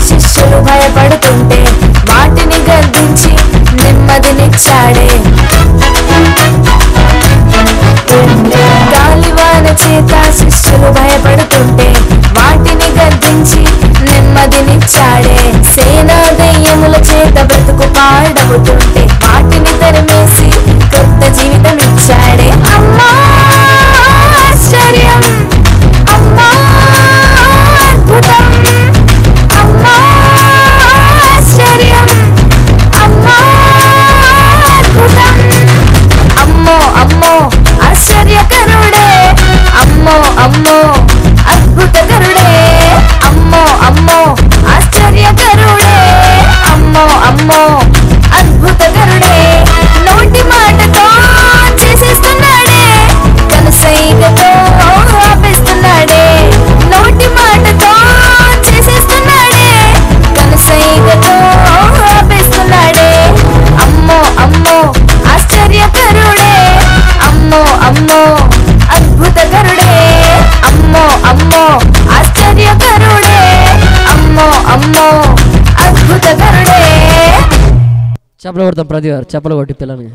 శిష్యులు భయపడుతుంటే వాటిని గద్దించి నెమ్మదినిచ్చాడే. గాలివాన చేత శిష్యులు భయపడుతుంటే వాటిని గద్దించి నెమ్మదినిచ్చాడే. సేనా దెయ్యముల చేత బ్రతుకు పాడవుతుంటే వాటిని తరిమేసి కొత్త జీవితం ఇచ్చాడే. అమ్మా ఆశ్చర్యం, అమ్మా అద్భుతం, అమ్మా ఆశ్చర్యం, అమ్మా అద్భుతం. అమ్మో అమ్మో ఆశ్చర్యకరుడే, అమ్మో అమ్మో అద్భుతకరుడే, అమ్మో అమ్మో ఆశ్చర్యకరుడే, అమ్మో అమ్మో అద్భుతకరుడే. నోటి మాటతో చేసేస్తున్నాడే, కనుసైగతో ఆపేస్తున్నాడే. నోటి మాటతో చేసేస్తున్నాడే, కనుసైగతో ఆపేస్తున్నాడే. అమ్మో అమ్మో ఆశ్చర్యకరుడే, అమ్మో అమ్మో అద్భుతకరుడే, అమ్మో అమ్మో ఆశ్చర్యకరుడే, అమ్మో అమ్మో అద్భుతకరుడే. చెప్పలు కొడతాం ప్రతి వారు, చెప్పలు కొట్టి పిల్లల్ని.